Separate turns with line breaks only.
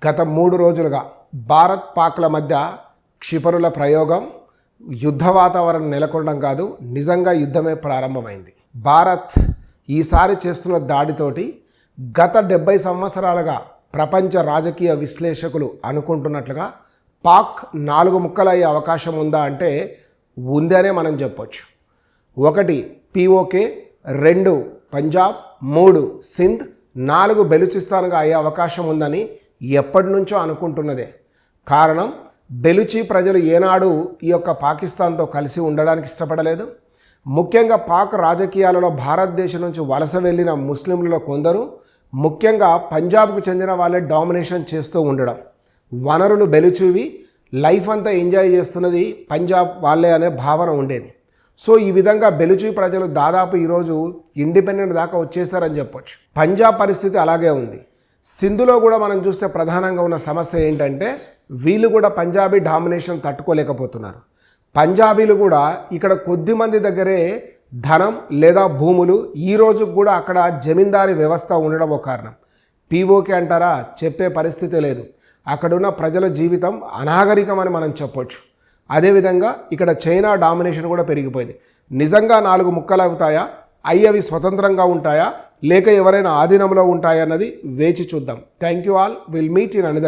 గత 3 రోజులుగా భారత్ పాక్ల మధ్య క్షిపణుల ప్రయోగం యుద్ధ వాతావరణం నెలకొనడం కాదు, నిజంగా యుద్ధమే ప్రారంభమైంది. భారత్ ఈసారి చేస్తున్న దాడితోటి గత 70 సంవత్సరాలుగా ప్రపంచ రాజకీయ విశ్లేషకులు అనుకుంటున్నట్లుగా పాక్ 4 ముక్కలయ్యే అవకాశం ఉందా అంటే ఉందనే మనం చెప్పొచ్చు. 1 POK, 2 పంజాబ్, 3 సింధ్, 4 బెలూచిస్తాన్గా అయ్యే అవకాశం ఉందని ఎప్పటి నుంచో అనుకుంటున్నదే. కారణం, బెలుచి ప్రజలు ఏనాడు ఈ యొక్క పాకిస్తాన్తో కలిసి ఉండడానికి ఇష్టపడలేదు. ముఖ్యంగా పాక్ రాజకీయాలలో భారతదేశం నుంచి వలస వెళ్ళిన ముస్లింలలో కొందరు, ముఖ్యంగా పంజాబ్కు చెందిన వాళ్ళే డామినేషన్ చేస్తూ ఉండడం, వనరులు బెలుచివి, లైఫ్ అంతా ఎంజాయ్ చేస్తున్నది పంజాబ్ వాళ్ళే అనే భావన ఉండేది. సో ఈ విధంగా బెలుచి ప్రజలు దాదాపు ఈరోజు ఇండిపెండెంట్ దాకా వచ్చేసారని చెప్పొచ్చు. పంజాబ్ పరిస్థితి అలాగే ఉంది. సింధులో కూడా మనం చూస్తే ప్రధానంగా ఉన్న సమస్య ఏంటంటే వీళ్ళు కూడా పంజాబీ డామినేషన్ తట్టుకోలేకపోతున్నారు. పంజాబీలు కూడా ఇక్కడ కొద్ది మంది దగ్గరే ధనం లేదా భూములు, ఈ రోజు కూడా అక్కడ జమీందారీ వ్యవస్థ ఉండడం ఒక కారణం. POK అంటారా, చెప్పే పరిస్థితి లేదు. అక్కడున్న ప్రజల జీవితం అనాగరికమని మనం చెప్పొచ్చు. అదేవిధంగా ఇక్కడ చైనా డామినేషన్ కూడా పెరిగిపోయింది. నిజంగా 4 ముక్కలు అవుతాయా, అవి స్వతంత్రంగా ఉంటాయా, లేక ఎవరైనా ఆధీనంలో ఉంటాయా అన్నది వేచి చూద్దాం. Thank you all. Will meet in another